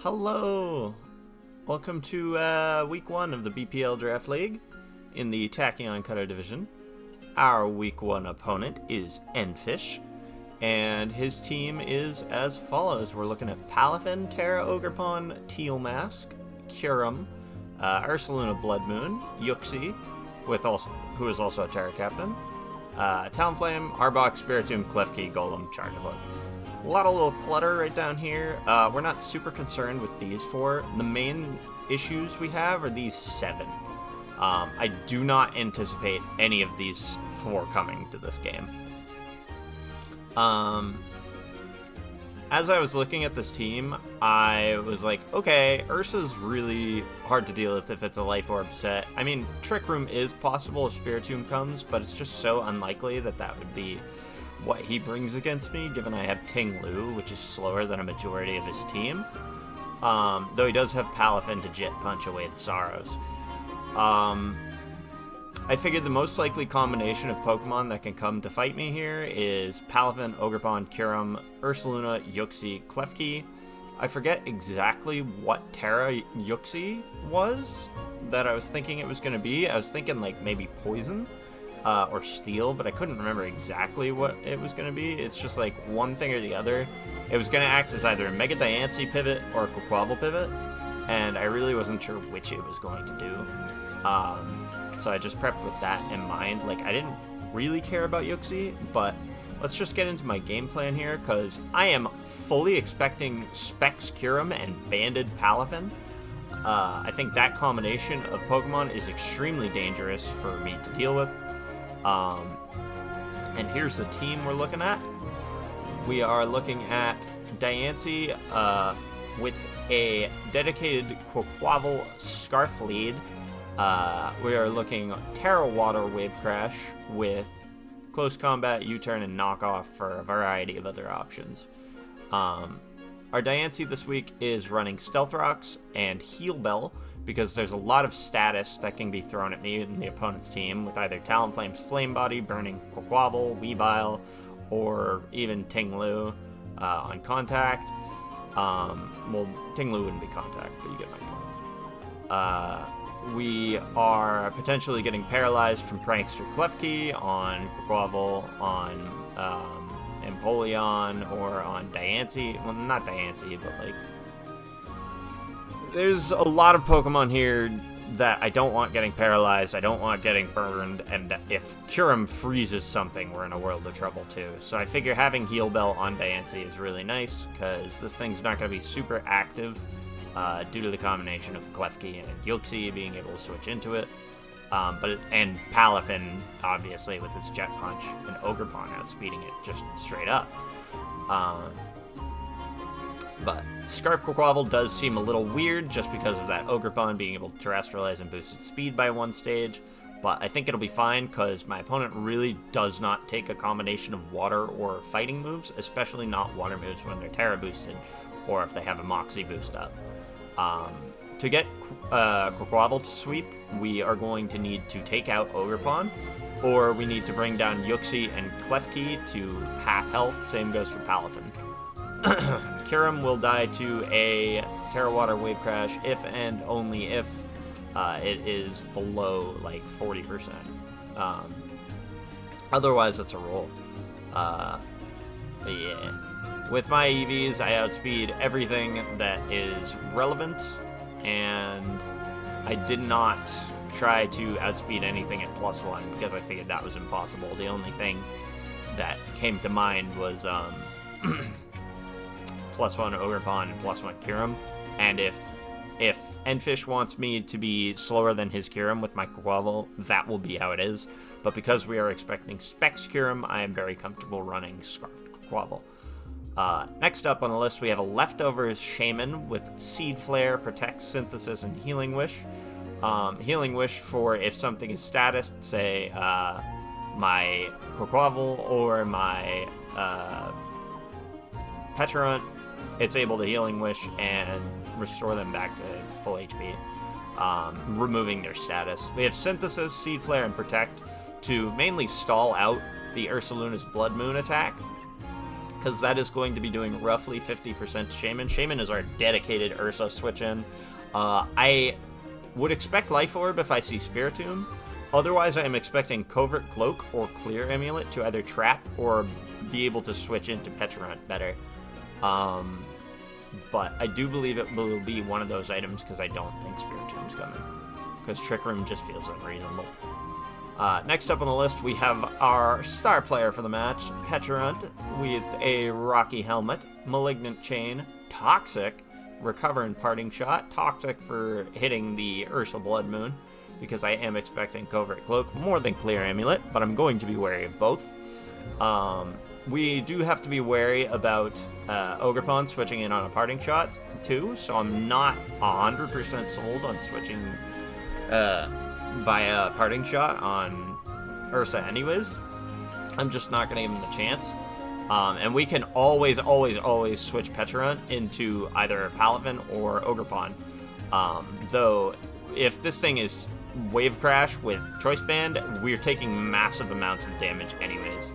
Hello! Welcome to week 1 of the BPL Draft League in the Tachyon Cutter Division. Our week 1 opponent is Nfish, and his team is as follows. We're looking at Palafin, Terra Ogerpon, Teal Mask, Kyurem, Ursaluna Blood Moon, Yuxi, who is also a Terra Captain, Talonflame, Arbok, Spiritomb, Klefki, Golem, Chargeable. A lot of little clutter right down here. We're not super concerned with these 4. The main issues we have are these 7. I do not anticipate any of these 4 coming to this game. As I was looking at this team, I was like, okay, Ursa's really hard to deal with if it's a Life Orb set. I mean, Trick Room is possible if Spiritomb comes, but it's just so unlikely that that would be what he brings against me, given I have Ting Lu, which is slower than a majority of his team. Though he does have Palafin to Jet Punch away the Sorrows. I figured the most likely combination of Pokemon that can come to fight me here is Palafin, Ogerpon, Kyurem, Ursaluna, Yuxi, Klefki. I forget exactly what Terra Yuxi was that I was thinking it was going to be. I was thinking like maybe Poison. Or Steel, but I couldn't remember exactly what it was going to be. It's just like one thing or the other. It was going to act as either a Mega Diancie pivot or a Quaquaval pivot, and I really wasn't sure which it was going to do. So I just prepped with that in mind. Like, I didn't really care about Yuxi, but let's just get into my game plan here, because I am fully expecting Specs Kyurem and Banded Palafin. I think that combination of Pokemon is extremely dangerous for me to deal with. And here's the team we're looking at. We are looking at Diancie with a dedicated Quaquaval Scarf lead. We are looking Terra Water Wave Crash with Close Combat, U-Turn, and Knockoff for a variety of other options. Our Diancie this week is running Stealth Rocks and Heal Bell, because there's a lot of status that can be thrown at me in the opponent's team with either Talonflame's Flame Body, burning Quaquaval, Weavile, or even Ting Lu on contact. Well, Ting Lu wouldn't be contact, but you get my point. We are potentially getting paralyzed from Prankster Klefki on Quaquaval, on Empoleon, or on Diancie. Well, not Diancie, but like, there's a lot of Pokemon here that I don't want getting paralyzed, I don't want getting burned, and if Kyurem freezes something, we're in a world of trouble too. So I figure having Heal Bell on Diancie is really nice, because this thing's not going to be super active due to the combination of Klefki and Yuxi being able to switch into it. And Palafin, obviously, with its Jet Punch, and Ogerpon outspeeding it just straight up. But Scarf Quaquaval does seem a little weird just because of that Ogerpon being able to terrestrialize and boost its speed by 1 stage. But I think it'll be fine because my opponent really does not take a combination of water or fighting moves, especially not water moves when they're Terra boosted or if they have a Moxie boost up. To get Quaquaval to sweep, we are going to need to take out Ogerpon, or we need to bring down Yuxi and Klefki to half health. Same goes for Palafin. Kyurem will die to a Terra Water Wave Crash if and only if it is below like 40%. Otherwise, it's a roll. Yeah. With my EVs, I outspeed everything that is relevant, and I did not try to outspeed anything at +1 because I figured that was impossible. The only thing that came to mind was +1 Ogerpon and +1 Kyurem, and if Nfish wants me to be slower than his Kyurem with my Quaquaval, that will be how it is. But because we are expecting Specs Kyurem, I am very comfortable running Scarfed Quaquaval. Next up on the list, we have a Leftovers Shaman with Seed Flare, Protect, Synthesis, and Healing Wish. Healing Wish for if something is status, say my Quaquaval or my Pecharunt, it's able to Healing Wish and restore them back to full HP, removing their status. We have Synthesis, Seed Flare, and Protect to mainly stall out the Ursaluna's Blood Moon attack. because that is going to be doing roughly 50% Shaman. Shaman is our dedicated Ursa switch-in. I would expect Life Orb if I see Spiritomb. Otherwise, I am expecting Covert Cloak or Clear Amulet to either trap or be able to switch into Pecharunt better. But I do believe it will be one of those items because I don't think Spiritomb's coming. Because Trick Room just feels unreasonable. Next up on the list, we have our star player for the match, Pecharunt, with a Rocky Helmet, Malignant Chain, Toxic, Recover and Parting Shot, Toxic for hitting the Ursa Blood Moon, because I am expecting Covert Cloak more than Clear Amulet, but I'm going to be wary of both. We do have to be wary about Ogerpon switching in on a Parting Shot, too, so I'm not 100% sold on switching via Parting Shot on Ursa anyways. I'm just not going to give him the chance. And we can always switch Pecharunt into either Paladin or Ogerpon. Though, if this thing is Wave Crash with Choice Band, we're taking massive amounts of damage anyways.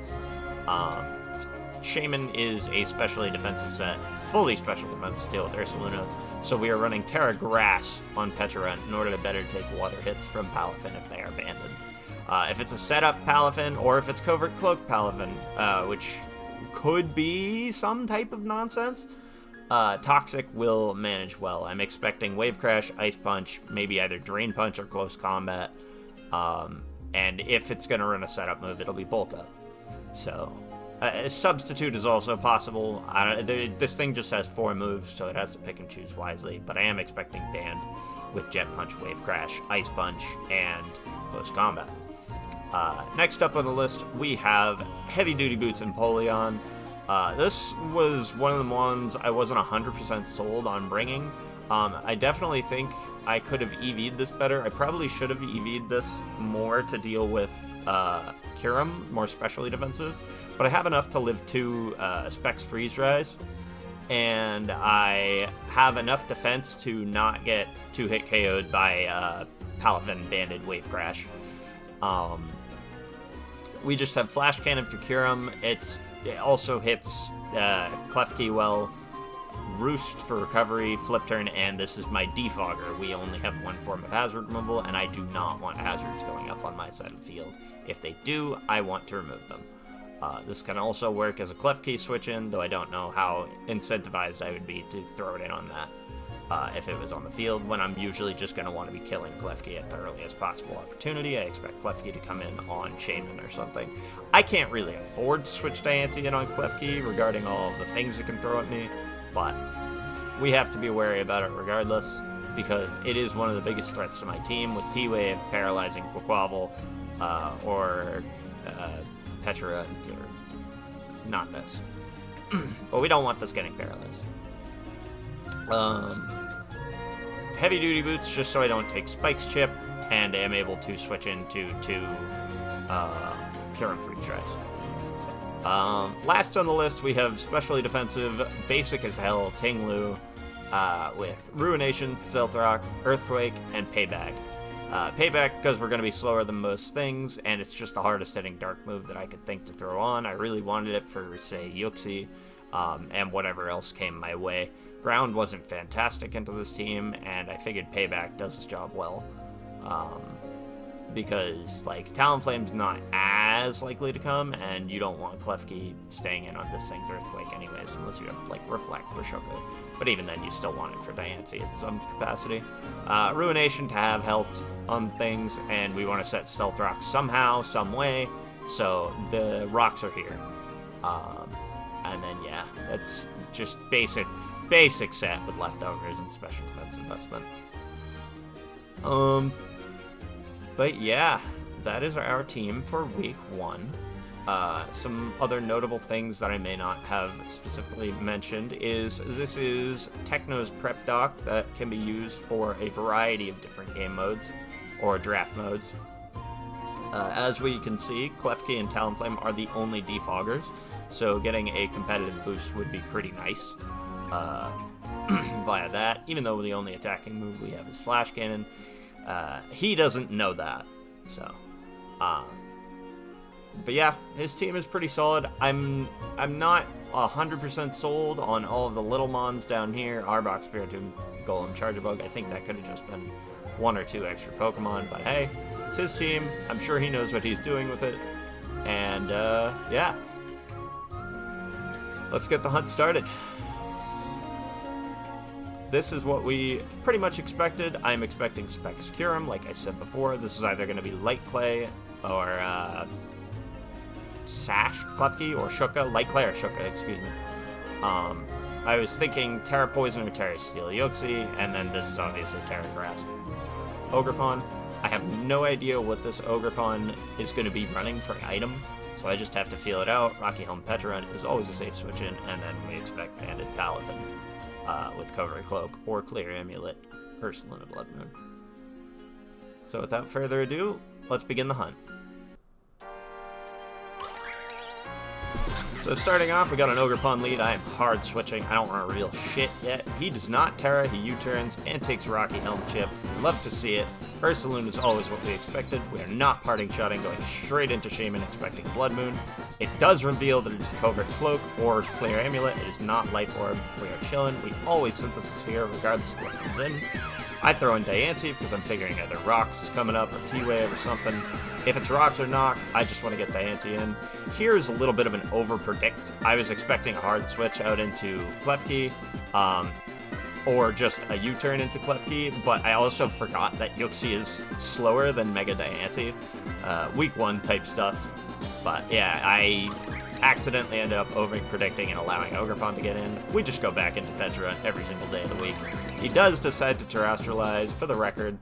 Shaman is a specially defensive set, fully special defense to deal with Ursa Luna, so we are running Terra Grass on Pecharunt in order to better take water hits from Palafin if they are abandoned. If it's a setup Palafin, or if it's Covert Cloak Palafin, which could be some type of nonsense, Toxic will manage well. I'm expecting Wave Crash, Ice Punch, maybe either Drain Punch or Close Combat, and if it's going to run a setup move, it'll be Bulk Up. So, a substitute is also possible. This thing just has 4 moves, so it has to pick and choose wisely, but I am expecting Band with Jet Punch, Wave Crash, Ice Punch, and Close Combat. Next up on the list, we have Heavy Duty Boots and Polion. This was one of the ones I wasn't 100% sold on bringing. I definitely think I could have EV'd this better. I probably should have EV'd this more to deal with Kyurem, more specially defensive. But I have enough to live 2 Specs Freeze Dries, and I have enough defense to not get 2-hit KO'd by Paladin Banded Wave Crash. We just have Flash Cannon for Kyurem. It also hits Klefki well, Roost for recovery, Flip Turn, and this is my Defogger. We only have 1 form of hazard removal, and I do not want hazards going up on my side of the field. If they do, I want to remove them. This can also work as a Klefki switch-in, though I don't know how incentivized I would be to throw it in on that. If it was on the field, when I'm usually just going to want to be killing Klefki at the earliest possible opportunity. I expect Klefki to come in on Shaman or something. I can't really afford to switch Diancie in on Klefki regarding all of the things it can throw at me, but we have to be wary about it regardless, because it is one of the biggest threats to my team, with T-Wave paralyzing Quaquaval, or Pecharunt, or not this. But we don't want this getting paralyzed. Heavy Duty Boots, just so I don't take Spike's Chip, and am able to switch into 2 Kyurem Freeze Dries. Last on the list, we have specially defensive, basic as hell, Tinglu, with Ruination, Stealth Rock, Earthquake, and Payback. Payback because we're going to be slower than most things, and it's just the hardest hitting dark move that I could think to throw on. I really wanted it for, say, Yuxi, and whatever else came my way. Ground wasn't fantastic into this team, and I figured Payback does his job well. Because, like, Talonflame's not as likely to come, and you don't want Klefki staying in on this thing's Earthquake anyways, unless you have, like, Reflect or Shoko. But even then, you still want it for Diancie in some capacity. Ruination to have health on things, and we want to set Stealth Rock somehow, some way, so the rocks are here. And then, yeah, that's just basic set with leftovers and special defense investment. But yeah, that is our team for week 1. Some other notable things that I may not have specifically mentioned is this is Techno's prep doc that can be used for a variety of different game modes or draft modes. As we can see, Klefki and Talonflame are the only defoggers, so getting a competitive boost would be pretty nice via that, even though the only attacking move we have is Flash Cannon. He doesn't know that, so But yeah, his team is pretty solid. I'm not 100% sold on all of the little mons down here. Arbok, Spiritomb, Golem, Charjabug. I think that could have just been 1 or 2 extra Pokemon, but hey, it's his team. I'm sure he knows what he's doing with it. And yeah, let's get the hunt started. This is what we pretty much expected. I'm expecting Specs Kyurem, like I said before. This is either going to be Light Clay or Sash Klefki or Shuka. Light Clay or Shuka, excuse me. I was thinking Terra Poison or Terra Steel Yoxi, and then this is obviously Terra Grasp. Ogerpon. I have no idea what this Ogerpon is going to be running for an item, so I just have to feel it out. Rocky Helm Pecharunt is always a safe switch in, and then we expect Banded Paladin with Covering Cloak or Clear Amulet or Seliana Blood Moon. So without further ado, let's begin the hunt. So starting off, we got an Ogerpon lead. I am hard switching. I don't want to reveal shit yet. He does not Terra, he U-turns and takes Rocky Helm Chip. Love to see it. Ursalune is always what we expected. We are not parting shotting, going straight into Shaman expecting Blood Moon. It does reveal that it is Covert Cloak or Clear Amulet. It is not Life Orb. We are chilling. We always Synthesis here, regardless of what comes in. I throw in Diancie because I'm figuring either Rocks is coming up or T-Wave or something. If it's Rocks or Knock, I just want to get Diancie in. Here's a little bit of an over-predict. I was expecting a hard switch out into Klefki, or just a U-turn into Klefki, but I also forgot that Yoxi is slower than Mega Diancie. Week 1 type stuff. But yeah, I accidentally ended up over-predicting and allowing Ogerpon to get in. We just go back into Pecharunt every single day of the week. He does decide to Terrestrialize. For the record,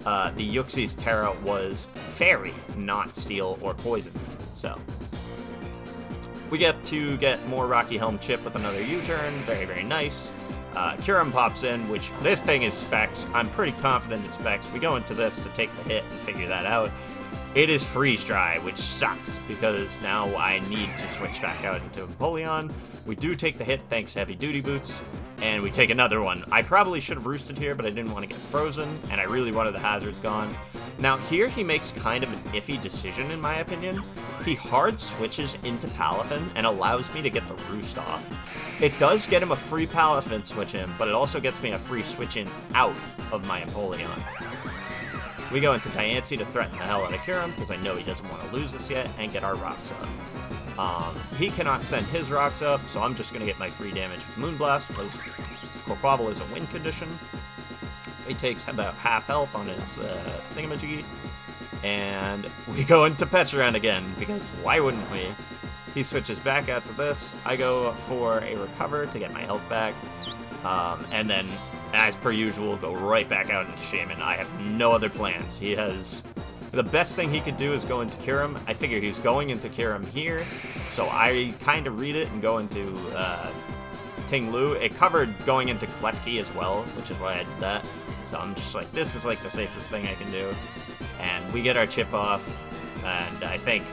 the Yuxi's Terra was Fairy, not Steel or Poison. So, we get to get more Rocky Helm Chip with another U-turn. Very, very nice. Kyurem pops in, which this thing is Specs. I'm pretty confident it's Specs. We go into this to take the hit and figure that out. It is Freeze Dry, which sucks, because now I need to switch back out into Empoleon. We do take the hit thanks to Heavy Duty Boots, and we take another one. I probably should have roosted here, but I didn't want to get frozen, and I really wanted the hazards gone. Now here he makes kind of an iffy decision in my opinion. He hard switches into Palafin and allows me to get the roost off. It does get him a free Palafin switch in, but it also gets me a free switch in out of my Empoleon. We go into Diancie to threaten the hell out of Kyurem, because I know he doesn't want to lose this yet, and get our rocks up. He cannot send his rocks up, so I'm just going to get my free damage with Moonblast, because Quaquaval is a win condition. He takes about half health on his thingamajiggy, and we go into Pecharunt again, because why wouldn't we? He switches back out to this. I go for a Recover to get my health back, and then, as per usual, go right back out into Shaman. I have no other plans. He has... The best thing he could do is go into Kyurem. I figure he's going into Kyurem here, so I kind of read it and go into Ting-Lu. It covered going into Klefki as well, which is why I did that. So I'm just like, this is like the safest thing I can do. And we get our chip off, and I think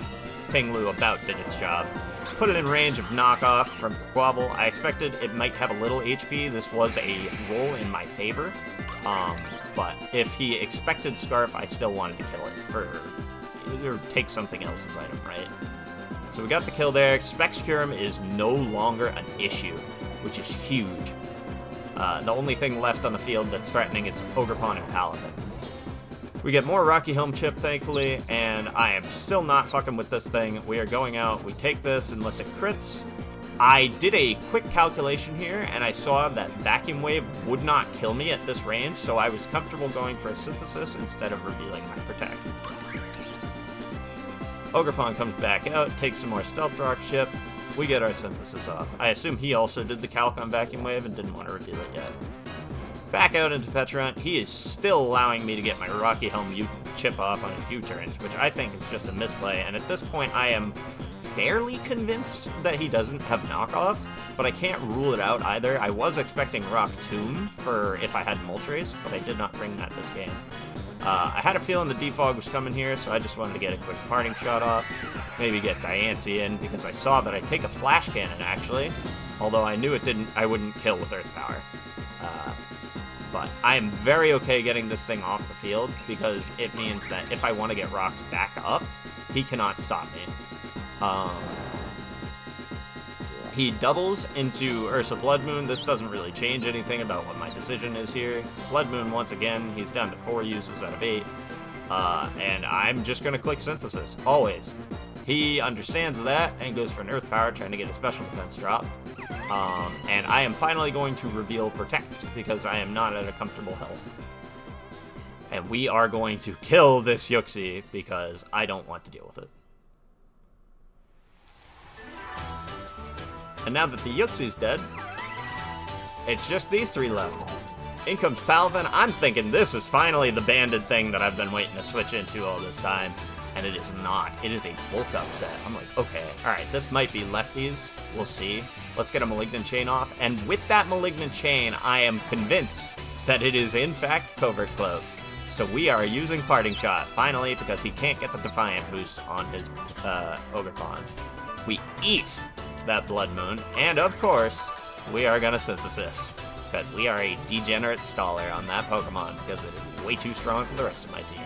Ting-Lu about did its job. Put it in range of knockoff from Quaquaval. I expected it might have a little HP. This was a roll in my favor. But if he expected Scarf, I still wanted to kill it or take something else's item, right? So we got the kill there. Specs Kyurem is no longer an issue, which is huge. The only thing left on the field that's threatening is Ogerpon and Palafin. We get more Rocky Helm Chip, thankfully, and I am still not fucking with this thing. We are going out. We take this unless it crits. I did a quick calculation here, and I saw that Vacuum Wave would not kill me at this range, so I was comfortable going for a Synthesis instead of revealing my Protect. Ogerpon comes back out, takes some more Stealth Rock Chip. We get our Synthesis off. I assume he also did the calc on Vacuum Wave and didn't want to reveal it yet. Back out into Pecharunt. He is still allowing me to get my Rocky Helm chip off on his U-turns, which I think is just a misplay, and at this point I am fairly convinced that he doesn't have knockoff, but I can't rule it out either. I was expecting Rock Tomb for if I had Moltres, but I did not bring that this game. I had a feeling the Defog was coming here, so I just wanted to get a quick parting shot off, maybe get Diancie in, because I saw that I take a Flash Cannon, actually, although I knew I wouldn't kill with Earth Power. But I am very okay getting this thing off the field, because it means that if I want to get Rocks back up, he cannot stop me. Um, he doubles into Ursa Blood Moon. This doesn't really change anything about what my decision is here. Blood Moon, once again, he's down to 4 uses out of 8. And I'm just going to click Synthesis, always. He understands that and goes for an Earth Power, trying to get a special defense drop. And I am finally going to reveal Protect, because I am not at a comfortable health. And we are going to kill this Yuxi, because I don't want to deal with it. And now that the Yuxi's dead, it's just these 3 left. In comes Palvin. I'm thinking this is finally the banded thing that I've been waiting to switch into all this time. And it is not. It is a bulk up set. I'm like, okay, alright, this might be lefties. We'll see. Let's get a Malignant Chain off. And with that Malignant Chain, I am convinced that it is in fact Covert Cloak. So we are using Parting Shot, finally, because he can't get the Defiant boost on his Ogerpon. We eat that Blood Moon, and of course, we are gonna Synthesis. Because we are a degenerate staller on that Pokemon, because it is way too strong for the rest of my team.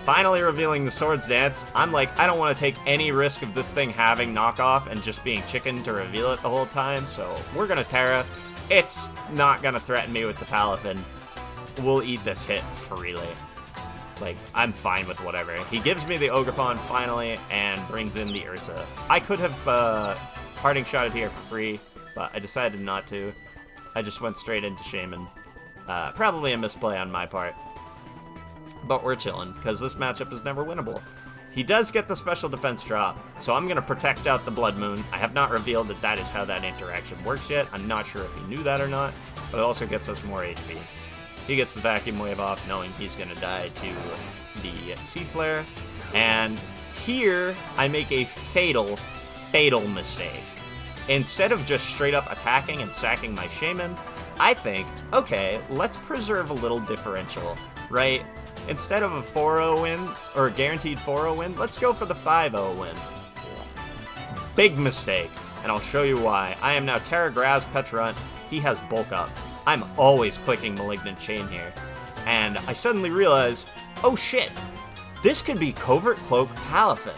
Finally revealing the Swords Dance. I'm like, I don't want to take any risk of this thing having knockoff and just being chicken to reveal it the whole time, so we're gonna Terra. It's not gonna threaten me with the Palafin. We'll eat this hit freely. Like, I'm fine with whatever. He gives me the Ogerpon finally and brings in the Ursa. I could have Parting Shotted here for free, but I decided not to. I just went straight into Shaman. Probably a misplay on my part. But we're chilling, because this matchup is never winnable. He does get the special defense drop, so I'm going to protect out the Blood Moon. I have not revealed that that is how that interaction works yet. I'm not sure if he knew that or not, but it also gets us more HP. He gets the Vacuum Wave off, knowing he's going to die to the Seed Flare. And here, I make a fatal mistake. Instead of just straight up attacking and sacking my Shaman, I think, okay, let's preserve a little differential, right? Instead of a 4-0 win, or a guaranteed 4-0 win, let's go for the 5-0 win. Big mistake, and I'll show you why. I am now Terra Graz Pecharunt. He has Bulk Up. I'm always clicking Malignant Chain here. And I suddenly realize, oh shit, this could be Covert Cloak Palafin.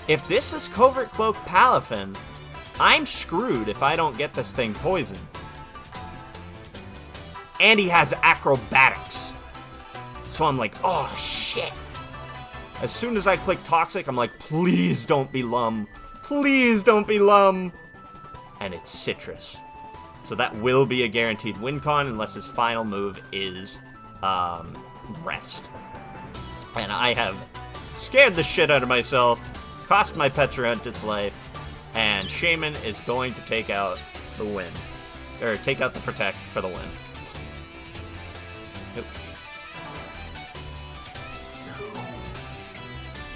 If this is Covert Cloak Palafin, I'm screwed if I don't get this thing poisoned. And he has Acrobatics. So I'm like, oh shit. As soon as I click Toxic, I'm like, please don't be Lum. Please don't be Lum. And it's Citrus. So that will be a guaranteed win con unless his final move is Rest. And I have scared the shit out of myself, cost my Pecharunt its life, and Shaman is going to take out the win. Or take out the Protect for the win. Yep.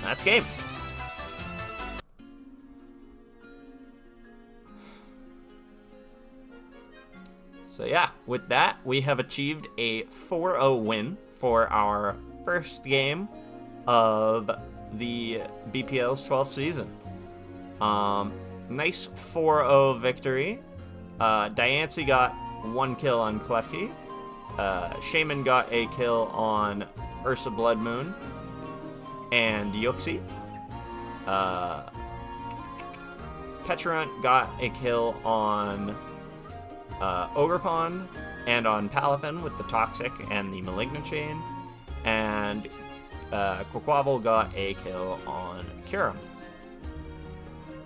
That's game. So yeah, with that, we have achieved a 4-0 win for our first game of the BPL's 12th season. Nice 4-0 victory. Diancie got 1 kill on Klefki. Shaman got a kill on Ursa Blood Moon and Yuxi. Pecharunt got a kill on Ogerpon and on Palafin with the Toxic and the Malignant Chain. And Quaquaval got a kill on Kyurem.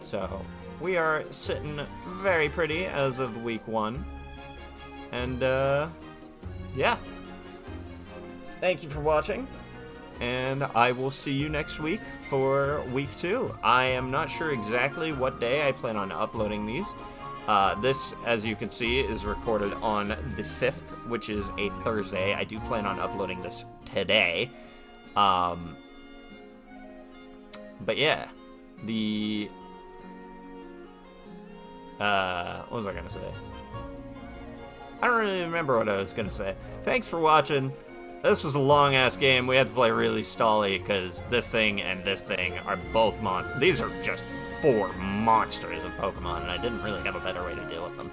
So we are sitting very pretty as of week 1. And yeah. Thank you for watching. And I will see you next week for week 2. I am not sure exactly what day I plan on uploading these. This, as you can see, is recorded on the 5th, which is a Thursday. I do plan on uploading this today. But yeah, what was I gonna say? I don't really remember what I was gonna say. Thanks for watching. This was a long-ass game. We had to play really stally, because this thing and this thing are both monsters. These are just 4 monsters of Pokemon, and I didn't really have a better way to deal with them.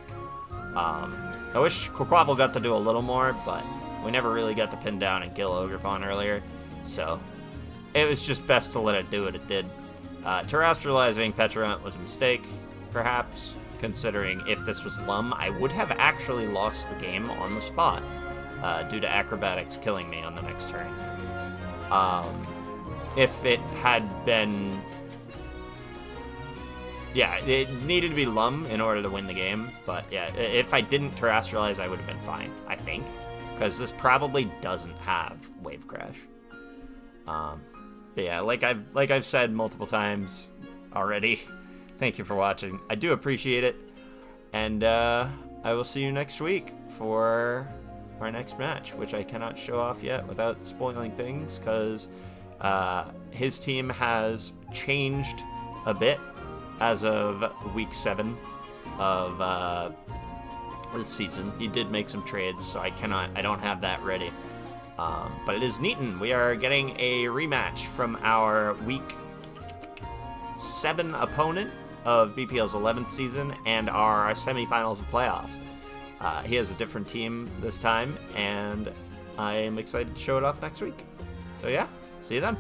I wish Quaquaval got to do a little more, but we never really got to pin down and kill Ogerpon earlier, so it was just best to let it do what it did. Terrestrializing Pecharunt was a mistake, perhaps, considering if this was Lum, I would have actually lost the game on the spot, due to acrobatics killing me on the next turn. If it had been... Yeah, it needed to be Lum in order to win the game, but yeah, if I didn't terrestrialize, I would have been fine, I think, because this probably doesn't have Wave Crash. But yeah, like I've said multiple times already, thank you for watching. I do appreciate it, and I will see you next week for our next match, which I cannot show off yet without spoiling things, because his team has changed a bit as of week 7 of this season. He did make some trades, so I don't have that ready. But it is Neaton. We are getting a rematch from our week 7 opponent of BPL's 11th season and our semifinals of playoffs. He has a different team this time, and I am excited to show it off next week. So yeah, see you then.